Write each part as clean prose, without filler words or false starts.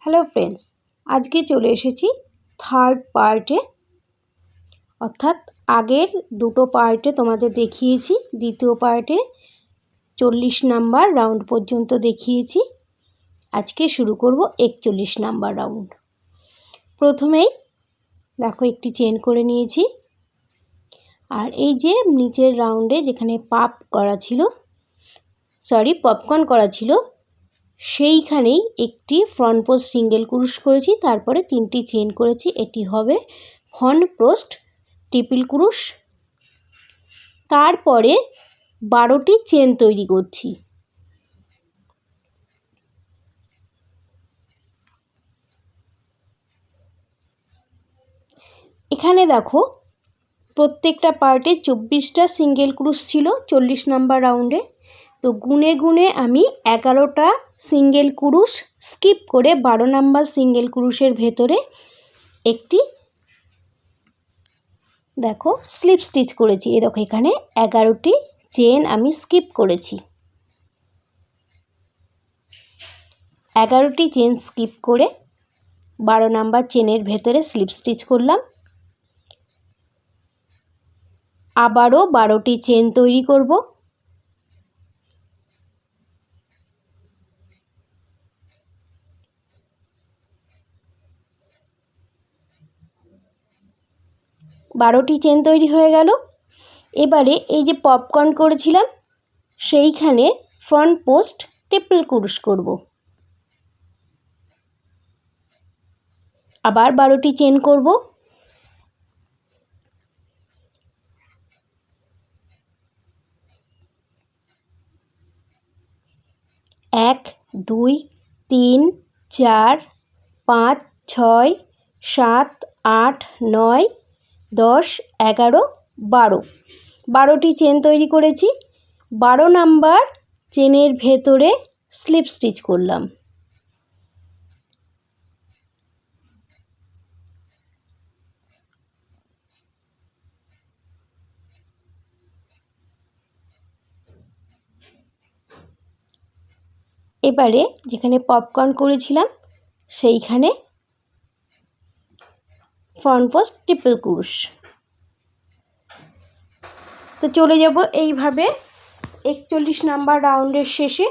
Hello friends, আজকে চলে এসেছি থার্ড পার্টে। অর্থাৎ আগের দুটো পার্টে তোমাদের দেখিয়েছি, দ্বিতীয় পার্টে 40 নাম্বার রাউন্ড পর্যন্ত দেখিয়েছি। আজকে শুরু করব 41 নাম্বার রাউন্ড। প্রথমেই দেখো একটি চেন করে নিয়েছি, আর এই যে নিচের রাউন্ডে যেখানে পপকর্ন করা ছিল সেইখানেই একটি ফ্রন্ট পোস্ট সিঙ্গেল ক্রুশ করেছি, তারপরে 3টি চেন করেছি। এটি হবে ফ্রন্ট পোস্ট ট্রিপল ক্রুশ। তারপরে 12টি চেন তৈরি করছি। এখানে দেখো প্রত্যেকটা পার্টে 24টা সিঙ্গেল ক্রুশ ছিল 40 নাম্বার রাউন্ডে। তো গুনে গুনে আমি 11টা সিঙ্গেল ক্রুশ স্কিপ করে 12 নাম্বার সিঙ্গেল ক্রুশের ভেতরে একটি দেখো স্লিপ স্টিচ করেছি। এই দেখো এখানে 11টি চেন আমি স্কিপ করেছি। 11টি চেন স্কিপ করে 12 নাম্বার চেনের ভেতরে স্লিপ স্টিচ করলাম। আবারও 12টি চেন তৈরি করব। বারোটি চেন তৈরি হয়ে গেল। এবারে এই যে পপকর্ন করেছিলাম সেইখানে ফ্রন্ট পোস্ট ট্রিপল ক্রুশ করব। আবার 12টি চেন করব। 1 2 3 4 5 6 7 8 9 10 11 12 12টি চেন তৈরি করেছি। 12 নাম্বার চেনের ভেতরে স্লিপ স্টিচ করলাম। এবারে যেখানে পপকর্ন করেছিলাম সেইখানে ফ্রন্ট পোস্ট ট্রিপল ক্রুশ। তো চলে যাব এইভাবে 41 নাম্বার রাউন্ডের শেষে।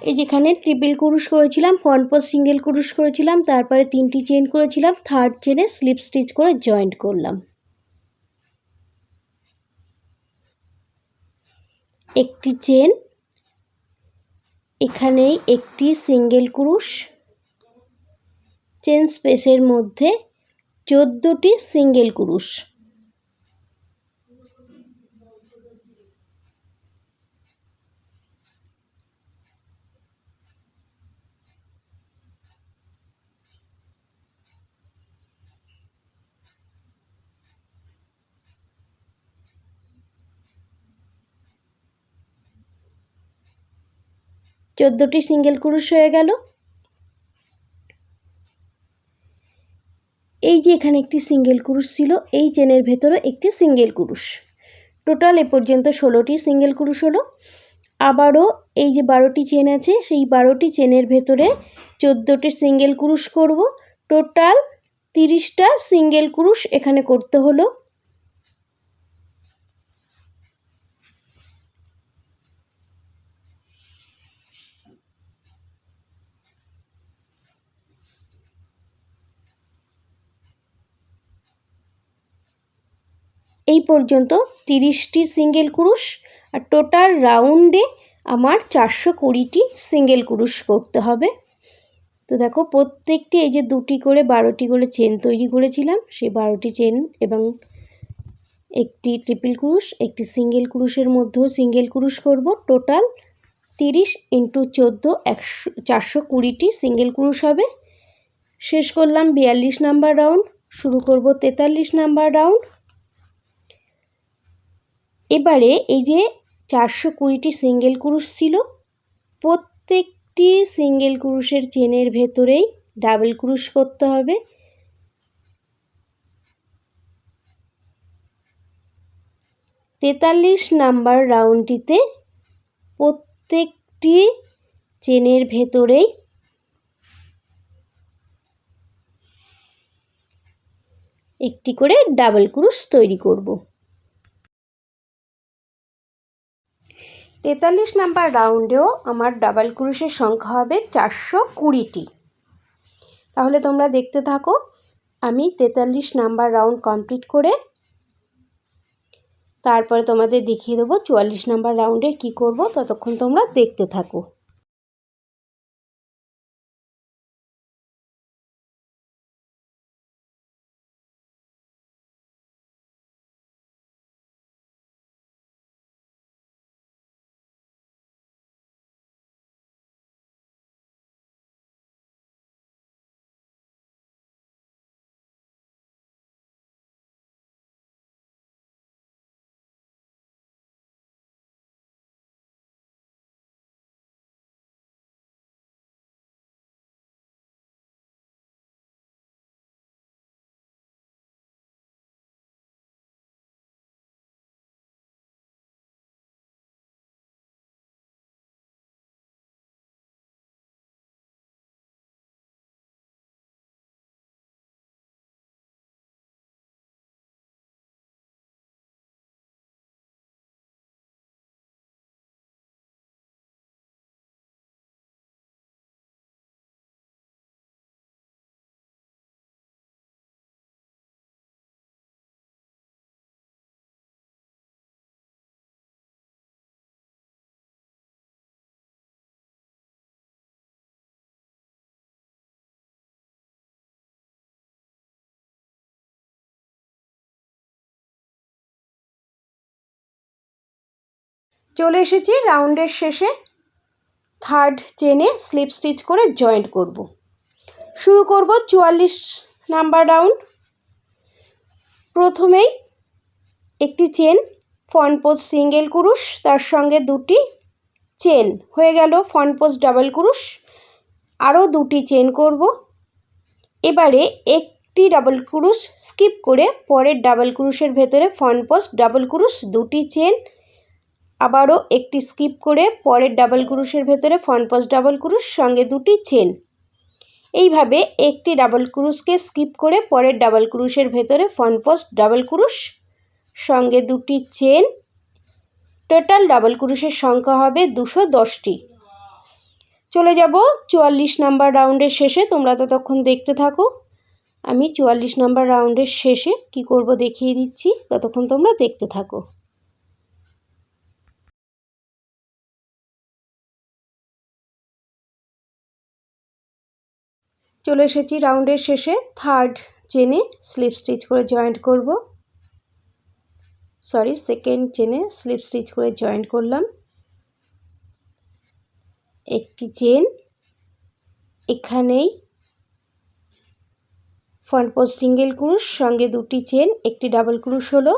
এই যেখানে ট্রিপল ক্রুশ করেছিলাম, ফ্রন্ট পোস্ট সিঙ্গেল ক্রুশ করেছিলাম, তারপরে 3টি চেন করেছিলাম, থার্ড চেনে স্লিপ স্টিচ করে জয়েন্ট করলাম। একটি চেন, এখানেই একটি সিঙ্গেল ক্রুশ, চেন স্পেসের মধ্যে 14টি সিঙ্গেল ক্রুশ। চোদ্দোটি সিঙ্গেল ক্রুশ হয়ে গেল। এই যে এখানে একটি সিঙ্গেল ক্রুশ ছিল, এই চেনের ভেতরে একটি সিঙ্গেল ক্রুশ। টোটাল এ পর্যন্ত 16টি সিঙ্গেল ক্রুশ হলো। আবারও এই যে 12টি চেন আছে সেই 12টি চেনের ভেতরে 14টি সিঙ্গেল ক্রুশ করব। টোটাল 30টা সিঙ্গেল ক্রুশ এখানে করতে হলো। এই পর্যন্ত 30টি সিঙ্গেল ক্রুশ, আর টোটাল রাউন্ডে আমার 420টি সিঙ্গেল ক্রুশ করতে হবে। তো দেখো প্রত্যেকটি এই যে 2টি করে 12টি করে চেন তৈরি করেছিলাম, সেই 12টি চেন এবং একটি ট্রিপল ক্রুশ, একটি সিঙ্গেল ক্রুশের মধ্যেও সিঙ্গেল ক্রুশ করব। টোটাল 30 × 14 420টি সিঙ্গেল ক্রুশ হবে। শেষ করলাম 42 নাম্বার রাউন্ড, শুরু করব 43 নাম্বার রাউন্ড। এবারে এই যে 420টি সিঙ্গেল ক্রুশ ছিল, প্রত্যেকটি সিঙ্গেল ক্রুশের চেনের ভেতরেই ডাবল ক্রুশ করতে হবে। 43 নাম্বার রাউন্ডটিতে প্রত্যেকটি চেনের ভেতরেই একটি করে ডাবল ক্রুশ তৈরি করব। 43 নাম্বার রাউন্ডেও আমার ডাবল ক্রুশের সংখ্যা হবে 420টি। তাহলে তোমরা দেখতে থাকো, আমি 43 নাম্বার রাউন্ড কমপ্লিট করে তারপরে তোমাদের দেখিয়ে দেবো 44 নাম্বার রাউন্ডে কি করব। ততক্ষণ তোমরা দেখতে থাকো। চলে এসেছি রাউন্ডের শেষে। থার্ড চেনে স্লিপ স্টিচ করে জয়েন্ট করব। শুরু করব 44 নাম্বার রাউন্ড। প্রথমেই একটি চেন, ফ্রন্ট পোস্ট সিঙ্গেল ক্রুশ, তার সঙ্গে দুটি চেন, হয়ে গেল ফ্রন্ট পোস্ট ডাবল ক্রুশ। আরও দুটি চেন করব। এবারে একটি ডাবল ক্রুশ স্কিপ করে পরের ডাবল ক্রুশের ভেতরে ফ্রন্ট পোস্ট ডাবল ক্রুশ, দুটি চেন, আবারও একটি স্কিপ করে পরের ডাবল ক্রুশের ভেতরে ফ্রন্ট পোস্ট ডাবল ক্রুশ, সঙ্গে দুটি চেন। এইভাবে একটি ডাবল ক্রুশকে স্কিপ করে পরের ডাবল ক্রুশের ভেতরে ফ্রন্ট পোস্ট ডাবল ক্রুশ, সঙ্গে দুটি চেন। টোটাল ডাবল ক্রুশের সংখ্যা হবে 210টি। চলে যাব 44 নাম্বার রাউন্ডের শেষে। তোমরা ততক্ষণ দেখতে থাকো, আমি 44 নাম্বার রাউন্ডের শেষে কি করব দেখিয়ে দিচ্ছি। ততক্ষণ তোমরা দেখতে থাকো। চলে এসেছি রাউন্ডের শেষে। থার্ড চেনে স্লিপ স্টিচ করে জয়েন্ট করব। সেকেন্ড চেনে স্লিপ স্টিচ করে জয়েন্ট করলাম। একটি চেন, এখানেই ফ্রন্ট পোস্ট সিঙ্গেল ক্রুশ, সঙ্গে দুটি চেন, একটি ডাবল ক্রুশ হলো।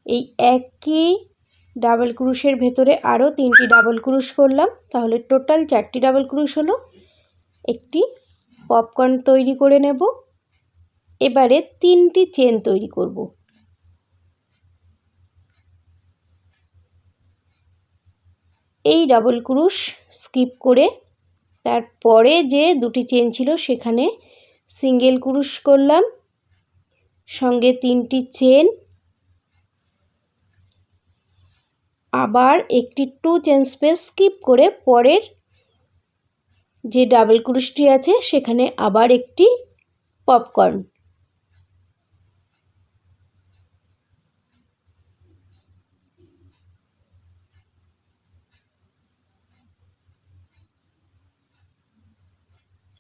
এই একই ডাবল ক্রুশের ভেতরে আরও 3টি ডাবল ক্রুশ করলাম, তাহলে টোটাল 4টি ডাবল ক্রুশ হলো। একটি পপকর্ন তৈরি করে নেব। এবারে 3টি চেন তৈরি করব। এই ডাবল ক্রুশ স্কিপ করে তারপরে যে দুটি চেন ছিল সেখানে সিঙ্গেল ক্রুশ করলাম, সঙ্গে 3টি চেন, আবার একটি 2 চেন স্পেস স্কিপ করে পরের যে ডাবল ক্রুশটি আছে সেখানে আবার একটি পপকর্ন।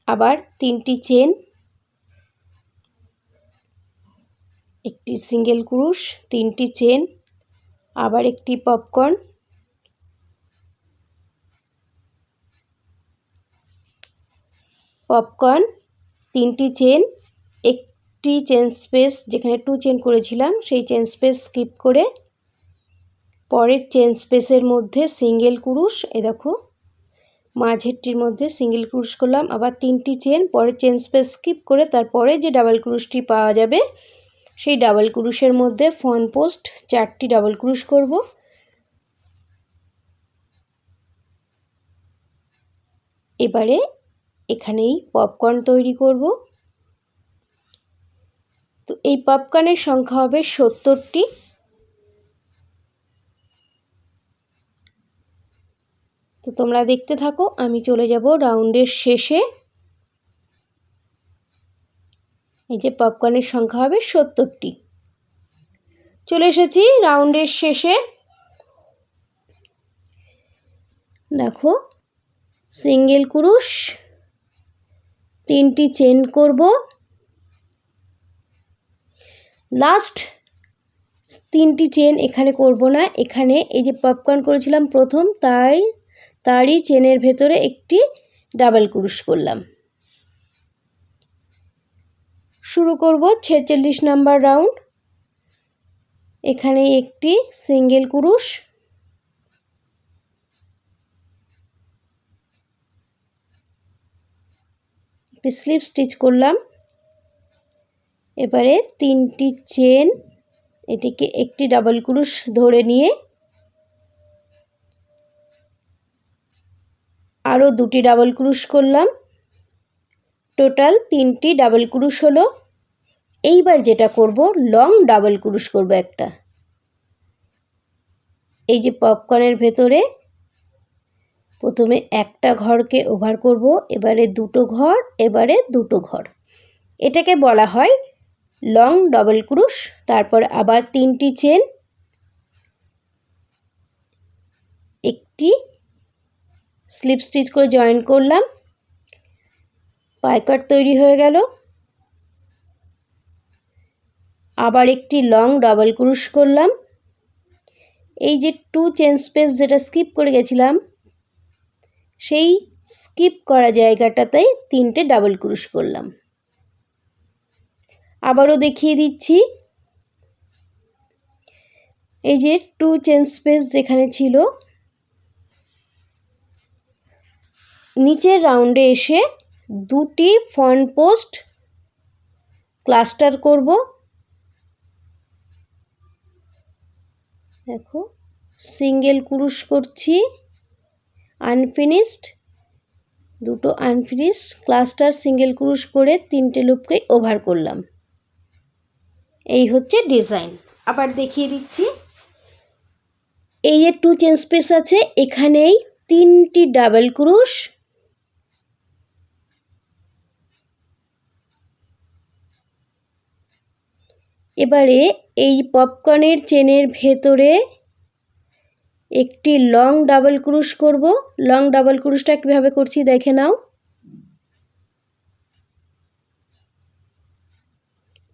আবার 3টি চেন, একটি সিঙ্গেল ক্রুশ, 3টি চেন, আবার একটি পপকর্ন, পপকর্ন, 3টি চেন, একটি চেন স্পেস যেখানে 2 চেন করেছিলাম সেই চেন স্পেস স্কিপ করে পরের চেন স্পেসের মধ্যে সিঙ্গেল ক্রুশ, এ দেখো মাঝেরটির মধ্যে সিঙ্গেল ক্রুশ করলাম, আবার 3টি চেন, পরের চেন স্পেস স্কিপ করে তারপরে যে ডাবল ক্রুশটি পাওয়া যাবে সেই ডাবল ক্রুশের মধ্যে ফ্রন্ট পোস্ট 4টি ডাবল ক্রুশ করব। এবারে এখানেই পপকর্ন তৈরি করব। তো এই পপকর্নের সংখ্যা হবে 70টি। তো তোমরা দেখতে থাকো, আমি চলে যাব রাউন্ডের শেষে। এই যে পপকর্নের সংখ্যা হবে 70টি। চলে এসেছি রাউন্ডের শেষে। দেখো, সিঙ্গেল ক্রুশ, 3টি চেন করব। লাস্ট 3টি চেন এখানে করব না, এখানে এই যে পপকর্ন করেছিলাম প্রথম তারই চেনের ভেতরে একটি ডাবল ক্রুশ করলাম। শুরু করব 46 নাম্বার রাউন্ড। এখানে একটি সিঙ্গেল ক্রুশ, একটি স্লিপ স্টিচ করলাম। এবারে 3টি চেন, এটিকে একটি ডাবল ক্রুশ ধরে নিয়ে আরও 2টি ডাবল ক্রুশ করলাম। টোটাল 3টি ডাবল ক্রুশ হলো। এইবার যেটা করব, লং ডাবল ক্রুশ করব একটা। এই যে পপকর্নের ভেতরে প্রথমে একটা ঘরকে ওভার করব, এবারে 2টো ঘর, এবারে 2টো ঘর। এটাকে বলা হয় লং ডাবল ক্রুশ। তারপর আবার 3টি চেন, একটি স্লিপ স্টিচ করে জয়েন করলাম, পাইকাট তৈরি হয়ে গেল। আবার একটি লং ডাবল ক্রুশ করলাম। এই যে 2 চেন স্পেস যেটা স্কিপ করে গেছিলাম, সেই স্কিপ করা জায়গাটাতে 3টে ডাবল ক্রুশ করলাম। আবারও দেখিয়ে দিচ্ছি। এই যে 2 চেন স্পেস যেখানে ছিল, নিচের রাউন্ডে এসে 2টি ফ্রন্ট পোস্ট ক্লাস্টার করব। দেখো, সিঙ্গেল ক্রুশ করছি, আনফিনিশড, 2টো আনফিনিশড ক্লাস্টার সিঙ্গেল ক্রুশ করে 3টে লুপকে ওভার করলাম। এই হচ্ছে ডিজাইন। আবার দেখিয়ে দিচ্ছি। এই যে 2 চেন স্পেস আছে, এখানেই 3টি ডাবল ক্রুশ, এবারে এই পপকর্নের চেনের ভেতরে একটি লং ডাবল ক্রুশ করব। লং ডাবল ক্রুশটা কীভাবে করছি দেখে নাও।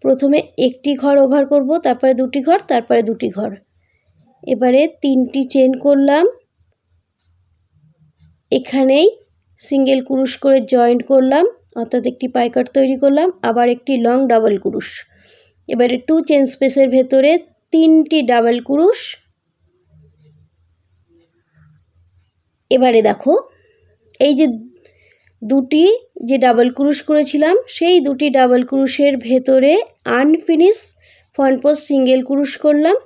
প্রথমে একটি ঘর ওভার করব, তারপরে 2টি ঘর, তারপরে 2টি ঘর। এবারে 3টি চেন করলাম, এখানেই সিঙ্গেল ক্রুশ করে জয়েন্ট করলাম, অর্থাৎ একটি পাইকাট তৈরি করলাম। আবার একটি লং ডাবল ক্রুশ। এবারে 2 চেন স্পেসের ভেতরে 3টি ডাবল ক্রুশ। এবারে দেখো, এই যে 2টি যে ডাবল ক্রুশ করেছিলাম, সেই 2টি ডাবল ক্রুশের ভেতরে আনফিনিশ ফ্রন্ট পোস্ট সিঙ্গেল ক্রুশ করলাম।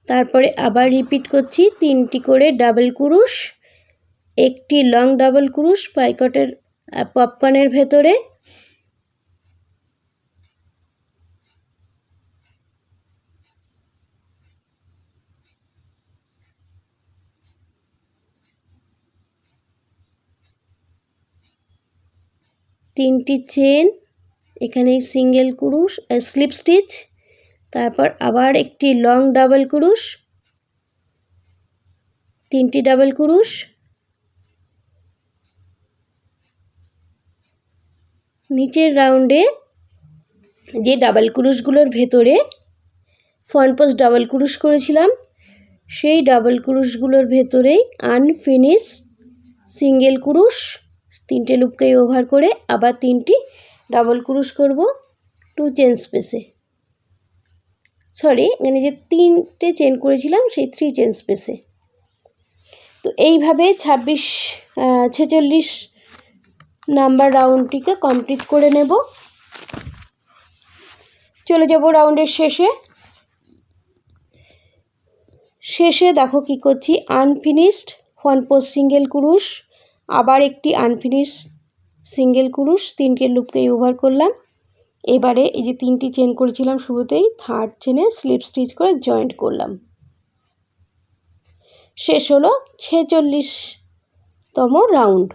তারপরে আবার রিপিট করছি, 3টি করে ডাবল ক্রুশ, একটি লং ডাবল ক্রুশ পাইকাটের পপকর্নের ভেতরে, তিনটি চেন, এখানে সিঙ্গেল ক্রুশ স্লিপ স্টিচ, তারপর আবার একটি লং ডাবল ক্রুশ, 3টি ডাবল ক্রুশ, নিচের রাউন্ডে যে ডাবল ক্রুশগুলোর ভেতরে ফ্রন্ট পোস্ট ডাবল ক্রুশ করেছিলাম, সেই ডাবল ক্রুশগুলোর ভেতরেই আনফিনিশ সিঙ্গেল ক্রুশ, 3টে লুপকে ওভার করে আবার 3টি ডাবল ক্রুশ করব 2 চেন স্পেসে। এখানে যে 3টে চেন করেছিলাম সেই 3 চেন স্পেসে। তো এইভাবে 46 নাম্বার রাউন্ডটিকে কমপ্লিট করে নেব। চলে যাব রাউন্ডের শেষে দেখো কি করছি, আনফিনিশড ফ্রন্ট পোস্ট সিঙ্গেল ক্রুশ, আবার একটি আনফিনিশ সিঙ্গেল ক্রুশ, 3টে লুপকে ওভার করলাম। এবারে এই যে 3টি চেন করেছিলাম শুরুতেই, থার্ড চেনে স্লিপ স্টিচ করে জয়েন্ট করলাম। শেষ হলো 46তম রাউন্ড।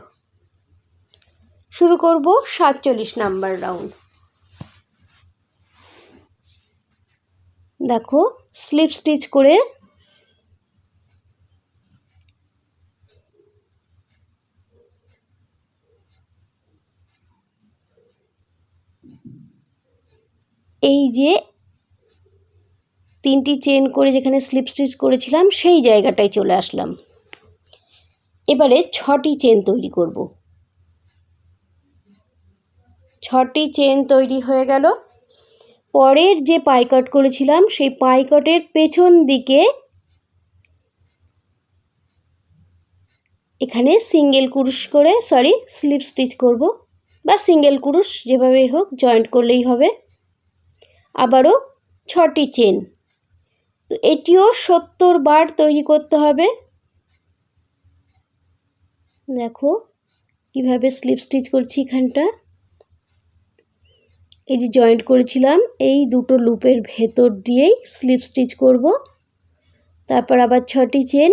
শুরু করব 47 নাম্বার রাউন্ড। দেখো স্লিপ স্টিচ করে এই যে 3টি চেন করে যেখানে স্লিপ স্টিচ করেছিলাম সেই জায়গাটায় চলে আসলাম। এবারে 6টি চেন তৈরি করব। 6টি চেন তৈরি হয়ে গেল। পরের যে পাইকট করেছিলাম সেই পাইকটের পেছন দিকে এখানে সিঙ্গেল ক্রুশ করে স্লিপ স্টিচ করব, বা সিঙ্গেল ক্রুশ যেভাবেই হোক জয়েন্ট করলেই হবে। আবারও 6টি চেন, তো এটিও 70 বার তৈরি করতে হবে। দেখো কিভাবে স্লিপ স্টিচ করছি। এখানটা এই যে জয়েন্ট করেছিলাম এই দুটো লুপের ভেতর দিয়েই স্লিপ স্টিচ করব। তারপর আবার 6টি চেন,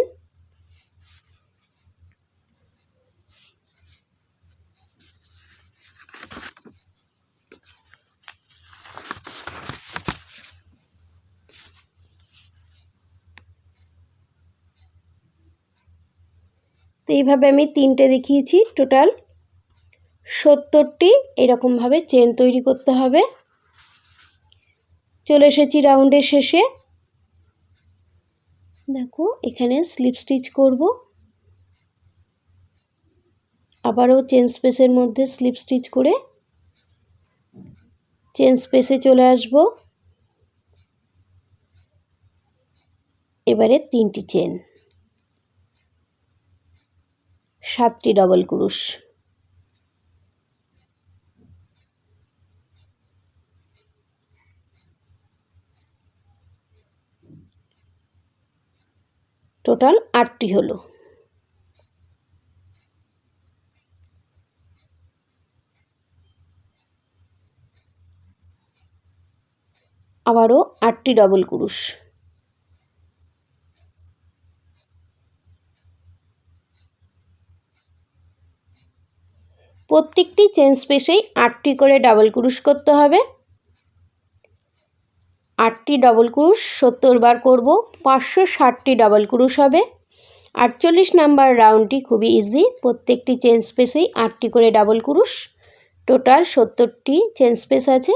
তো এইভাবে আমি 3টে দেখিয়েছি, টোটাল 70টি এরকমভাবে চেন তৈরি করতে হবে। চলে এসেছি রাউন্ডের শেষে। দেখো এখানে স্লিপ স্টিচ করব, আবারও চেন স্পেসের মধ্যে স্লিপ স্টিচ করে চেন স্পেসে চলে আসব। এবারে 3টি চেন, 7টি ডবল ক্রুশ, টোটাল 8টি হলো। আবারও 8টি ডবল ক্রুশ, প্রত্যেকটি চেন স্পেসেই 8টি করে ডাবল ক্রুশ করতে হবে। 8টি ডবল ক্রুশ 70 বার করব, 560টি ডাবল ক্রুশ হবে। 48 নাম্বার রাউন্ডটি খুবই ইজি, প্রত্যেকটি চেন স্পেসেই 8টি করে ডাবল ক্রুশ, টোটাল 70টি চেন স্পেস আছে।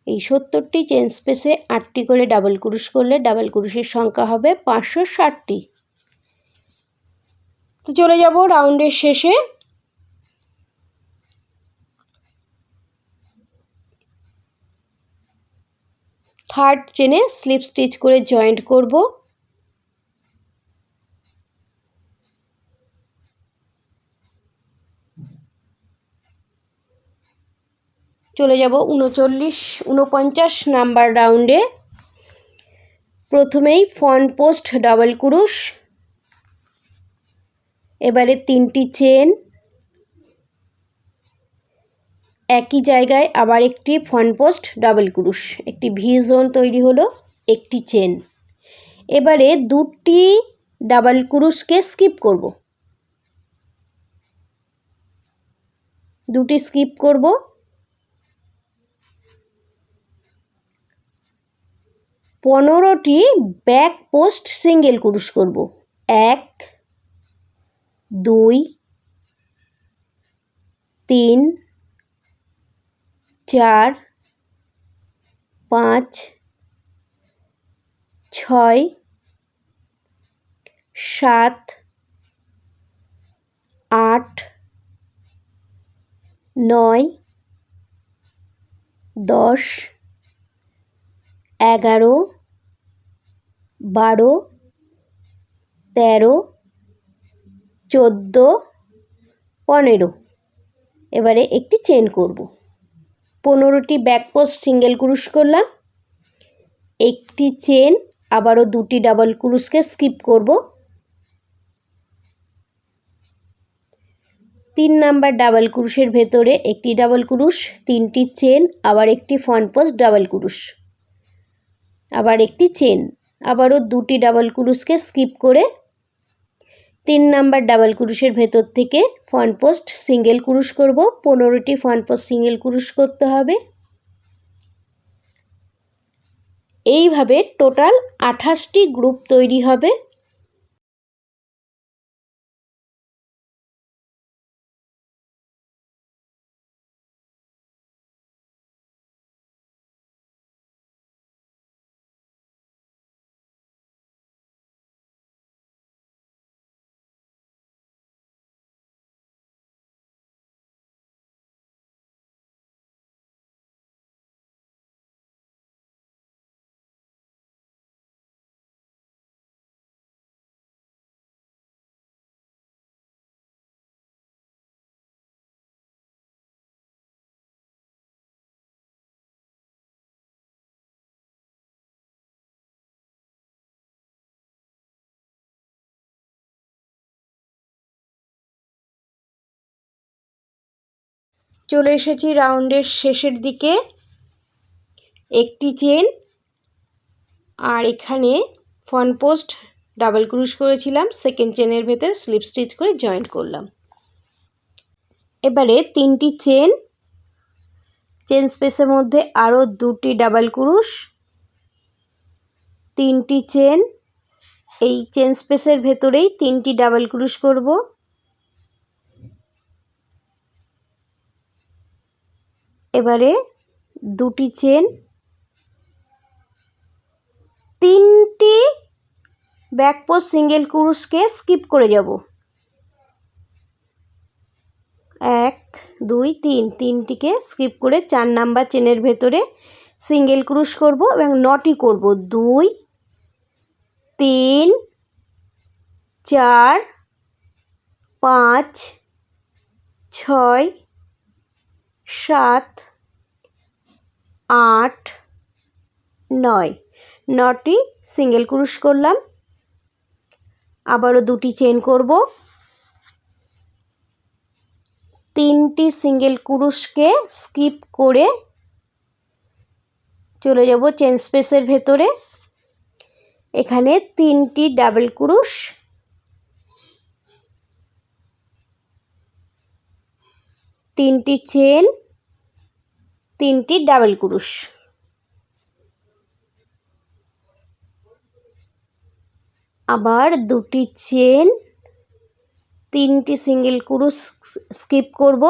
এই 70টি চেন স্পেসে 8টি করে ডাবল ক্রুশ করলে ডাবল ক্রুশের সংখ্যা হবে 560টি। তো চলে যাব রাউন্ডের শেষে। থার্ড চেনে স্লিপ স্টিচ করে জয়েন্ট করব। চলে যাব 49 নাম্বার রাউন্ডে। প্রথমেই ফ্রন্ট পোস্ট ডাবল ক্রুশ, এবারে 3টি চেন, একই জায়গায় আবার একটি ফ্রন্ট পোস্ট ডাবল ক্রুশ, একটি ভি জোন তৈরি হলো, একটি চেন। এবারে 2টি ডাবল ক্রুশকে স্কিপ করব, 2টি স্কিপ করব। পনেরোটি ব্যাক পোস্ট সিঙ্গেল ক্রুশ করব, 1 2 3 4 5 6 7 8 9 10 11 12 13 14 15। এবারে একটি চেন করব, 15টি ব্যাক পোস্ট সিঙ্গেল ক্রুশ করলাম, একটি চেন, আবারও 2টি ডাবল ক্রুশকে স্কিপ করব, 3 নাম্বার ডাবল ক্রুশের ভেতরে একটি ডাবল ক্রুশ, 3টি চেন, আবার একটি ফ্রন্ট পোস্ট ডাবল ক্রুশ, আবার একটি চেন, আবারও 2টি ডাবল ক্রুশকে স্কিপ করে 3 নাম্বার ডাবল ক্রুশের ভেতর থেকে ফ্রন্ট পোস্ট সিঙ্গেল ক্রুশ করব। 15টি ফ্রন্ট পোস্ট সিঙ্গেল ক্রুশ করতে হবে। এইভাবে টোটাল 28টি গ্রুপ তৈরি হবে। চলে এসেছি রাউন্ডের শেষের দিকে। একটি চেন আর এখানে ফ্রন্ট পোস্ট ডাবল ক্রুশ করেছিলাম, সেকেন্ড চেনের ভেতর স্লিপ স্টিচ করে জয়েন করলাম। এবারে 3টি চেন, চেন স্পেসের মধ্যে আরও 2টি ডাবল ক্রুশ, 3টি চেন, এই চেন স্পেসের ভেতরেই 3টি ডাবল ক্রুশ করব। এবারে 2টি চেন, 3টি ব্যাক পোস্ট সিঙ্গেল ক্রুশকে স্কিপ করে যাব। 1 2 3, 3টিকে স্কিপ করে 4 নাম্বার চেনের ভেতরে সিঙ্গেল ক্রুশ করব এবং নটি করব। 2 3 4 5 6 7 8 9, 9টি সিঙ্গেল ক্রুশ করলাম। আবারও 2টি চেন করব, 3টি সিঙ্গেল ক্রুশকে স্কিপ করে চলে যাব চেন স্পেসের ভেতরে। এখানে 3টি ডাবল ক্রুশ, 3টি চেন, 3টি ডাবল ক্রুশ, আবার 2টি চেন, 3টি সিঙ্গেল ক্রুশ স্কিপ করব।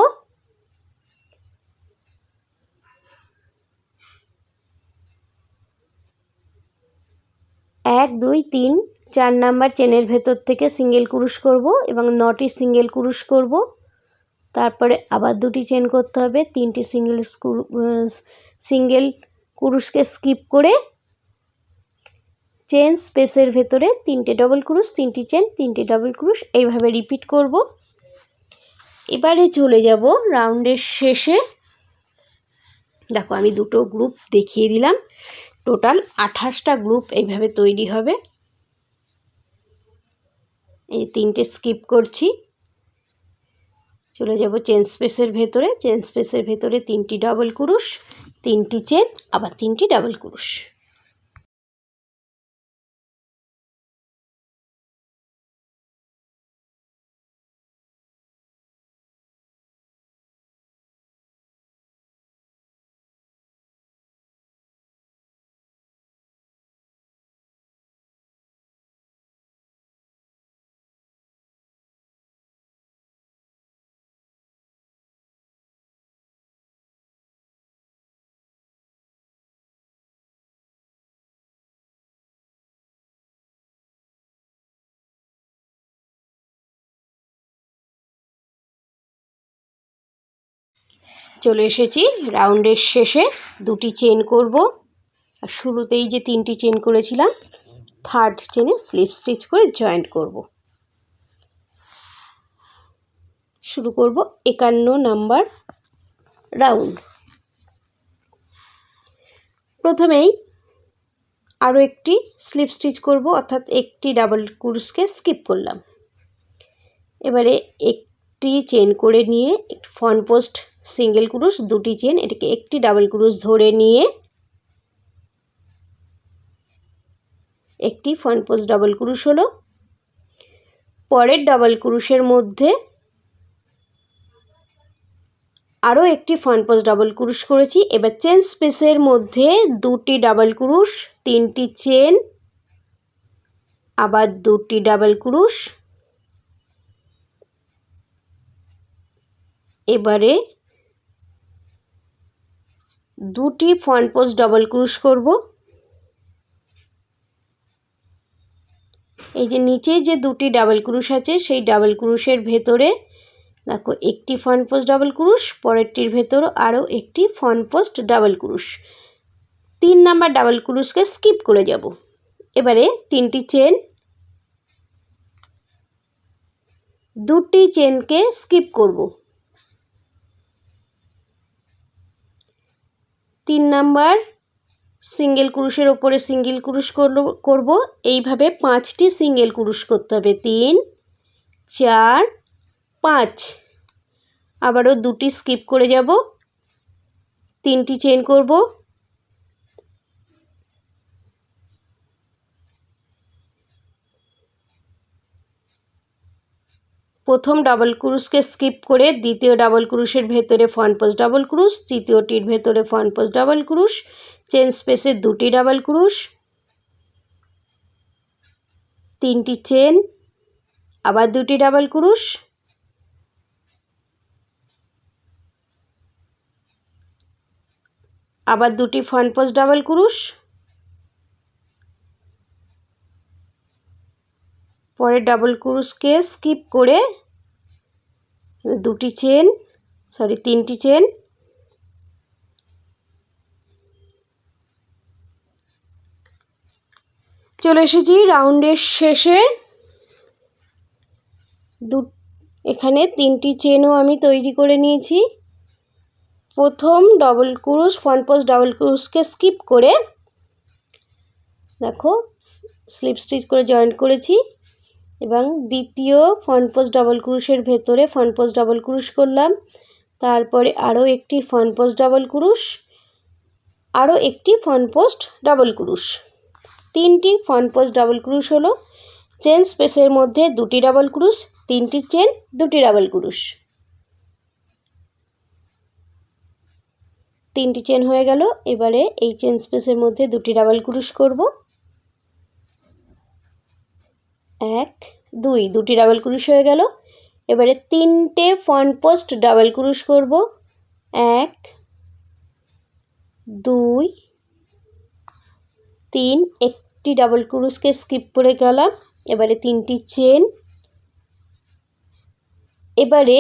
1 2 3 4 নাম্বার চেনের ভেতর থেকে সিঙ্গেল ক্রুশ করব এবং 9টি সিঙ্গেল ক্রুশ করব। তারপরে আবার 2টি চেন করতে হবে, 3টি সিঙ্গেল ক্রুশকে স্কিপ করে চেন স্পেসের ভেতরে 3টে ডবল ক্রুশ, 3টি চেন, 3টি ডবল ক্রুশ, এইভাবে রিপিট করব। এবারে চলে যাব রাউন্ডের শেষে। দেখো আমি দুটো গ্রুপ দেখিয়ে দিলাম, টোটাল 28টা গ্রুপ এইভাবে তৈরি হবে। এই 3টে স্কিপ করছি, চলে যাব চেন স্পেসের ভেতরে। চেন স্পেসের ভেতরে 3টি ডবল ক্রুশ, 3টি চেন, আবার 3টি ডাবল ক্রুশ। চলে এসেছি রাউন্ডের শেষে। 2টি চেন করব আর শুরুতেই যে 3টি চেন করেছিলাম থার্ড চেনে স্লিপ স্টিচ করে জয়েন্ট করব। শুরু করব 51 নাম্বার রাউন্ড। প্রথমেই আরও একটি স্লিপ স্টিচ করব, অর্থাৎ একটি ডাবল ক্রুশকে স্কিপ করলাম। এবারে একটি চেন করে নিয়ে ফ্রন্ট পোস্ট সিঙ্গেল ক্রুশ, দুটি চেন, এটাকে একটি ডাবল ক্রুশ ধরে নিয়ে একটি ফ্রন্ট পোস্ট ডাবল ক্রুশ হলো। পরের ডাবল ক্রুশের মধ্যে আরও একটি ফ্রন্ট পোস্ট ডাবল ক্রুশ করেছি। এবার চেন স্পেসের মধ্যে দুটি ডাবল ক্রুশ, তিনটি চেন, আবার দুটি ডাবল ক্রুশ। এবারে দুটি ফ্রন্ট পোস্ট ডাবল ক্রুশ করব। এই যে নিচে যে দুটি ডাবল ক্রুশ আছে সেই ডাবল ক্রুশের ভেতরে দেখো একটি ফ্রন্ট পোস্ট ডাবল ক্রুশ, পরেরটির ভেতরও আরও একটি ফ্রন্ট পোস্ট ডাবল ক্রুশ। 3 নাম্বার ডাবল ক্রুশকে স্কিপ করে যাব। এবারে তিনটি চেন, দুটি চেনকে স্কিপ করব। 3 নাম্বার সিঙ্গেল ক্রুশের ওপরে সিঙ্গেল ক্রুশ করব। এইভাবে 5টি সিঙ্গেল ক্রুশ করতে হবে, 3, 4, 5। আবারও দুটি স্কিপ করে যাব, তিনটি চেন করব, প্রথম ডাবল ক্রুশকে স্কিপ করে দ্বিতীয় ডাবল ক্রুশের ভেতরে ফ্রন্ট পোস্ট ডাবল ক্রুশ, তৃতীয়টির ভেতরে ফ্রন্ট পোস্ট ডাবল ক্রুশ, চেন স্পেসে দুটি ডাবল ক্রুশ, তিনটি চেন, আবার দুটি ডাবল ক্রুশ, আবার দুটি ফ্রন্ট পোস্ট ডাবল ক্রুশ, পরের ডাবল ক্রুশকে স্কিপ করে তিনটি চেন, চলে এসেছি রাউন্ডের শেষে। এখানে তিনটি চেনও আমি তৈরি করে নিয়েছি। প্রথম ডাবল ক্রুশ ফ্রন্ট পোস্ট ডাবল ক্রুশকে স্কিপ করে দেখো স্লিপ স্টিচ করে জয়েন্ট করেছি এবং দ্বিতীয় ফ্রন্ট পোস্ট ডাবল ক্রুশের ভেতরে ফ্রন্ট পোস্ট ডাবল ক্রুশ করলাম। তারপরে আরও একটি ফ্রন্ট পোস্ট ডাবল ক্রুশ, আরও একটি ফ্রন্ট পোস্ট ডাবল ক্রুশ। 3টি ফ্রন্ট পোস্ট ডাবল ক্রুশ হলো। চেন স্পেসের মধ্যে দুটি ডাবল ক্রুশ, তিনটি চেন, দুটি ডাবল ক্রুশ, 3টি চেন হয়ে গেল। এবারে এই চেন স্পেসের মধ্যে দুটি ডাবল ক্রুশ করব, 1, 2, দুটি ডাবল ক্রুশ হয়ে গেল। এবারে 3টে ফ্রন্ট পোস্ট ডাবল ক্রুশ করব, 1, 2, 3, একটি ডাবল ক্রুশকে স্কিপ করে গেলাম। এবারে 3টি চেন, এবারে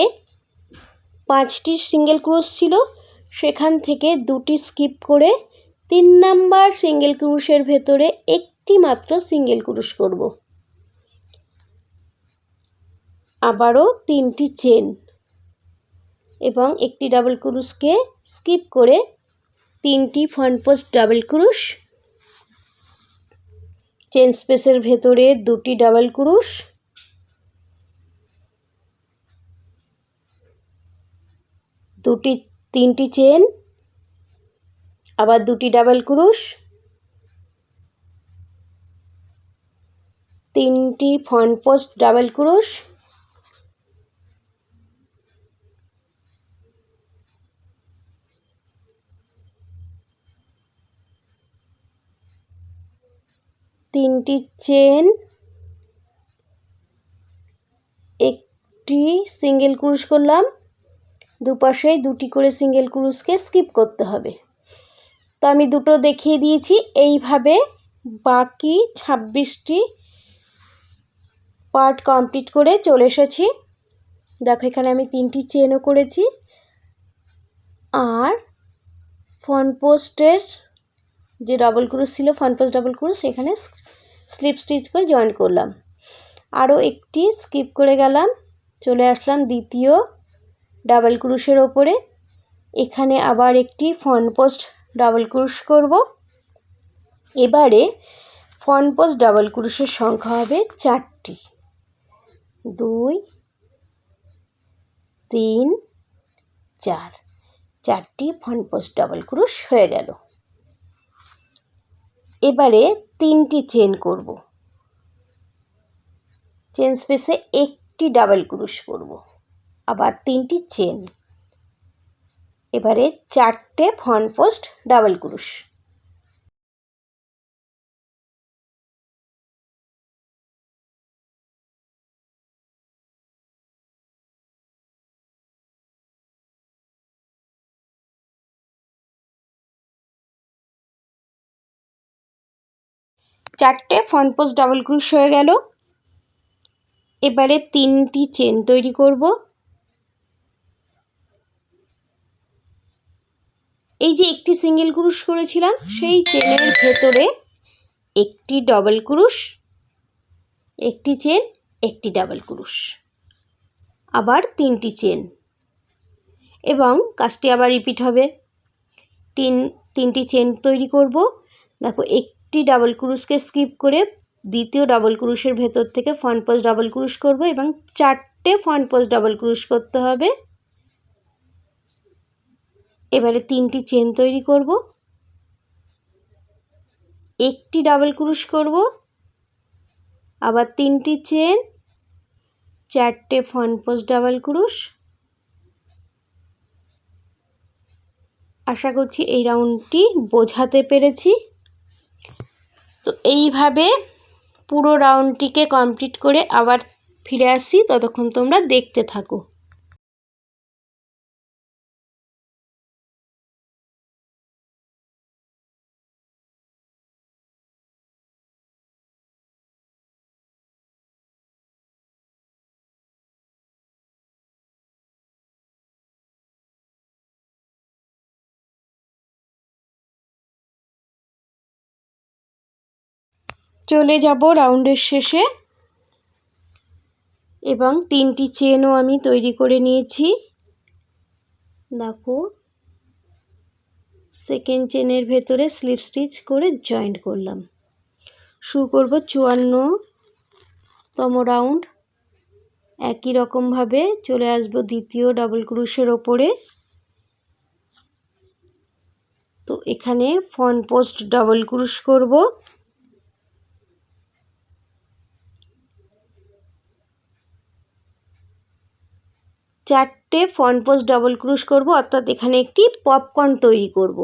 5টি সিঙ্গেল ক্রুশ ছিল, সেখান থেকে দুটি স্কিপ করে 3 নাম্বার সিঙ্গেল ক্রুশের ভেতরে একটি মাত্র সিঙ্গেল ক্রুশ করব। আবারও 3টি চেন এবং একটি ডাবল ক্রুশকে স্কিপ করে 3টি ফ্রন্ট পোস্ট ডাবল ক্রুশ, চেন স্পেসের ভেতরে দুটি ডাবল ক্রুশ, তিনটি চেন, আবার দুটি ডাবল ক্রুশ, 3টি ফ্রন্ট পোস্ট ডাবল ক্রুশ, তিনটি চেন, একটি সিঙ্গেল ক্রুশ করলাম। দুপাশেই দুটি করে সিঙ্গেল ক্রুশকে স্কিপ করতে হবে। তো আমি দুটো দেখিয়ে দিয়েছি। এইভাবে বাকি 26টি পার্ট কমপ্লিট করে চলে এসেছি। দেখো এখানে আমি 3টি চেনও করেছি আর ফ্রন্ট পোস্টের যে ডাবল ক্রুশ ছিল ফ্রন্ট পোস্ট ডাবল ক্রুশ এখানে স্লিপ স্টিচ করে জয়েন করলাম। আরও একটি স্কিপ করে গেলাম, চলে আসলাম দ্বিতীয় ডাবল ক্রুশের ওপরে। এখানে আবার একটি ফ্রন্ট পোস্ট ডাবল ক্রুশ করব। এবারে ফ্রন্ট পোস্ট ডাবল ক্রুশের সংখ্যা হবে 4টি, 2, 3 4, 4টি ফ্রন্ট পোস্ট ডাবল ক্রোশ হয়ে গেল। এবারে 3টি চেন করব। চেন স্পেসে একটি ডাবল ক্রোশ করব, আবার 3টি চেন। এবারে 4টে ফ্রন্ট পোস্ট ডাবল ক্রোশ। চারটে ফ্রন্ট পোস্ট ডাবল ক্রোশ হয়ে গেল। এবারে 3টি চেন তৈরি করব। এই যে একটি সিঙ্গেল ক্রোশ করেছিলাম, সেই চেনের ভেতরে একটি ডাবল ক্রোশ, একটি চেন, একটি ডাবল ক্রোশ, আবার 3টি চেন, এবং কাজটি আবার রিপিট হবে। 3টি চেন তৈরি করব। দেখো, একটি ডাবল ক্রোশকে স্কিপ করে দ্বিতীয় ডাবল ক্রোশের ভেতর থেকে ফ্রন্ট পোস্ট ডাবল ক্রোশ করব, এবং 4টে ফ্রন্ট পোস্ট ডাবল ক্রোশ করতে হবে। এবারে 3টি চেন তৈরি করব, একটি ডাবল ক্রোশ করব, আবার 3টি চেন, 4টে ফ্রন্ট পোস্ট ডাবল ক্রোশ। আশা করছি এই রাউন্ডটি বোঝাতে পেরেছি। তো এইভাবে পুরো রাউন্ডটিকে কমপ্লিট করে আবার ফিরে আসি, ততক্ষণ তোমরা দেখতে থাকো। চলে যাব রাউন্ডের শেষে, এবং 3টি চেনও আমি তৈরি করে নিয়েছি। দেখো, সেকেন্ড চেনের ভেতরে স্লিপ স্টিচ করে জয়েন্ট করলাম। শুরু করব 54তম রাউন্ড। একই রকমভাবে চলে আসব দ্বিতীয় ডাবল ক্রোশের ওপরে। তো এখানে ফ্রন্ট পোস্ট ডাবল ক্রোশ করব। চারটে ফ্রন্ট পোস্ট ডাবল ক্রোশ করব, অর্থাৎ এখানে একটি পপকর্ন তৈরি করব।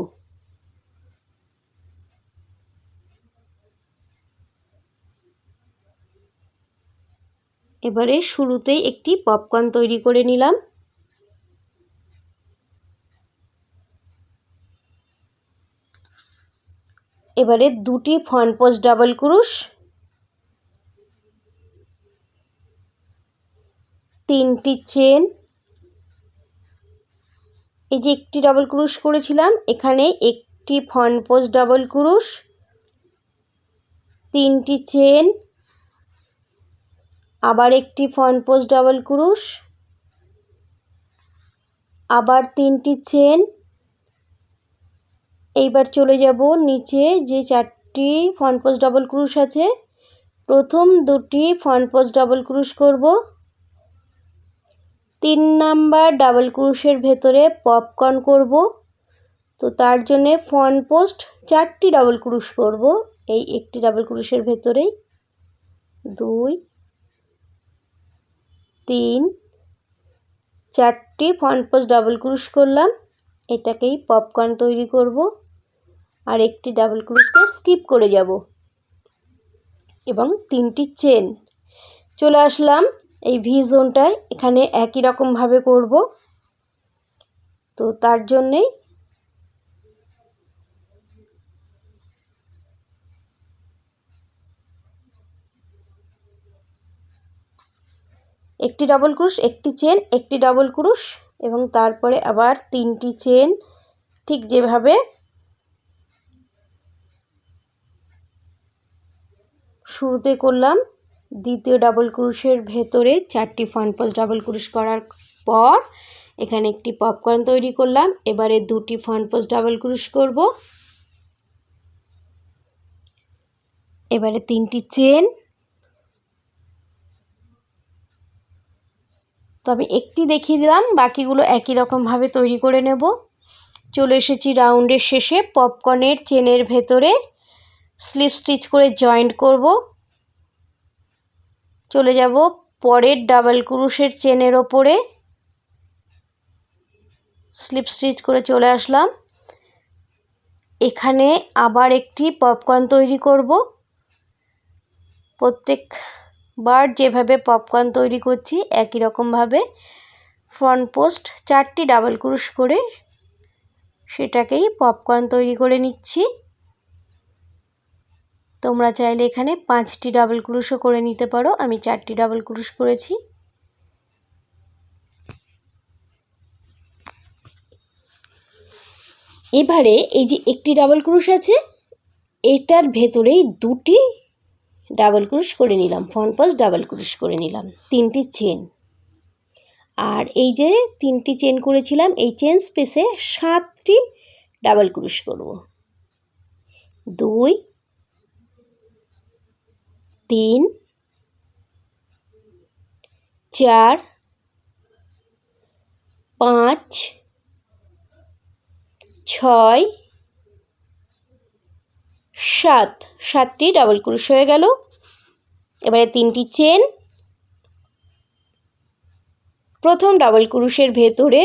এবারে শুরুতেই একটি পপকর্ন তৈরি করে নিলাম। এবারে 2টি ফ্রন্ট পোস্ট ডাবল ক্রোশ, 3টি চেন। এই যে একটি ডাবল ক্রোশ করেছিলাম, এখানে একটি ফ্রন্ট পোস্ট ডাবল ক্রোশ, 3টি চেন, আবার একটি ফ্রন্ট পোস্ট ডাবল ক্রোশ, আবার 3টি চেন। এইবার চলে যাব নিচে যে 4টি ফ্রন্ট পোস্ট ডাবল ক্রোশ আছে, প্রথম 2টি ফ্রন্ট পোস্ট ডাবল ক্রোশ করব। 3 নাম্বার ডাবল ক্রোশের ভেতরে পপকর্ন করব। তো তার জন্যে ফ্রন্ট পোস্ট 4টি ডাবল ক্রোশ করব এই একটি ডাবল ক্রোশের ভেতরেই। 2 3 4টি ফ্রন্ট পোস্ট ডাবল ক্রোশ করলাম। এটাকেই পপকর্ন তৈরি করব, আর একটি ডাবল ক্রোশকে স্কিপ করে যাব, এবং 3টি চেন। চলে আসলাম এই ভি জোনটায়। এখানে একই রকমভাবে করব। তো তার জন্যেই একটি ডাবল ক্রোশ, একটি চেন, একটি ডাবল ক্রোশ, এবং তারপরে আবার 3টি চেন। ঠিক যেভাবে শুরুতে করলাম, দ্বিতীয় ডাবল ক্রোশের ভেতরে 4টি ফ্রন্ট পোস্ট ডাবল ক্রোশ করার পর এখানে একটি পপকর্ন তৈরি করলাম। এবারে 2টি ফ্রন্ট পোস্ট ডাবল ক্রোশ করব। এবারে 3টি চেন, তো আমি একটি দেখিয়ে দিলাম, বাকিগুলো একই রকমভাবে তৈরি করে নেব। চলে এসেছি রাউন্ডের শেষে। পপকর্নের চেনের ভেতরে স্লিপ স্টিচ করে জয়েন্ট করব। চলে যাব পরের ডাবল ক্রোশের চেনের ওপরে, স্লিপ স্টিচ করে চলে আসলাম। এখানে আবার একটি পপকর্ন তৈরি করব। প্রত্যেকবার যেভাবে পপকর্ন তৈরি করছি একই রকমভাবে ফ্রন্ট পোস্ট 4টি ডাবল ক্রোশ করে সেটাকেই পপকর্ন তৈরি করে নিচ্ছি। তোমরা চাইলে এখানে 5টি ডাবল ক্রোশও করে নিতে পারো, আমি 4টি ডাবল ক্রোশ করেছি। এবারে এই যে একটি ডাবল ক্রোশ আছে, এটার ভেতরেই 2টি ডাবল ক্রোশ করে নিলাম, ফ্রন্ট পোস্ট ডাবল ক্রোশ করে নিলাম, 3টি চেন। আর এই যে 3টি চেন করেছিলাম, এই চেন স্পেসে 7টি ডাবল ক্রোশ করব। 2 3 4 5 6 7, 7টি ডাবল ক্রোশ হয়ে গেল। এবারে 3টি চেন, প্রথম ডাবল ক্রোশের ভেতরে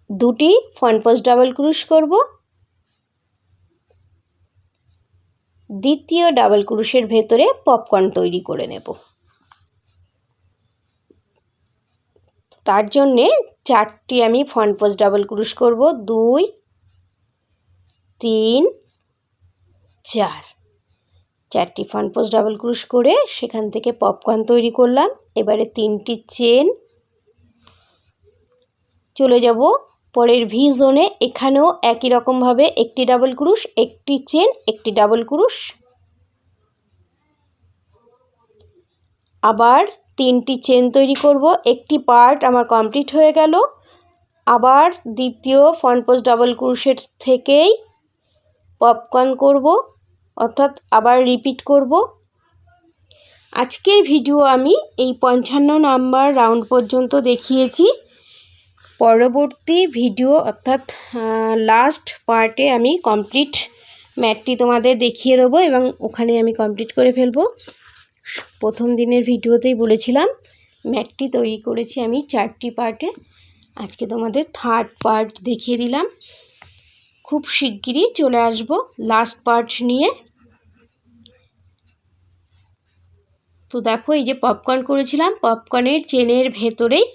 2টি ফ্রন্ট পোস্ট ডাবল ক্রোশ করব, দ্বিতীয় ডাবল ক্রোশের ভেতরে পপকর্ন তৈরি করে নেব। তার জন্যে 4টি আমি ফ্রন্ট পোস্ট ডাবল ক্রোশ করব, 2 3 4, 4টি ফ্রন্ট পোস্ট ডাবল ক্রোশ করে সেখান থেকে পপকর্ন তৈরি করলাম। এবারে 3টি চেন, চলে যাব পরের ভি জোনে। এখানেও একই রকমভাবে একটি ডাবল ক্রোশ, একটি চেন, একটি ডাবল ক্রোশ, আবার 3টি চেন তৈরি করব। একটি পার্ট আমার কমপ্লিট হয়ে গেল। আবার দ্বিতীয় ফ্রন্ট পোস্ট ডাবল ক্রোশের থেকেই পপকর্ন করব, অর্থাৎ আবার রিপিট করব। আজকের ভিডিও আমি এই 55 নাম্বার রাউন্ড পর্যন্ত দেখিয়েছি। পরবর্তী ভিডিও অর্থাৎ লাস্ট পার্টে আমি কমপ্লিট ম্যাটটি তোমাদের দেখিয়ে দেবো এবং ওখানে আমি কমপ্লিট করে ফেলবো। প্রথম দিনের ভিডিওতেই বলেছিলাম ম্যাটটি তৈরি করেছি আমি 4টি পার্টে। আজকে তোমাদের থার্ড পার্ট দেখিয়ে দিলাম। খুব শিগগিরই চলে আসব লাস্ট পার্ট নিয়ে। তো দেখো, এই যে পপকর্ন করেছিলাম, পপকর্নের চেনের ভেতরেই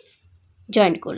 জয়েন্ট করলাম।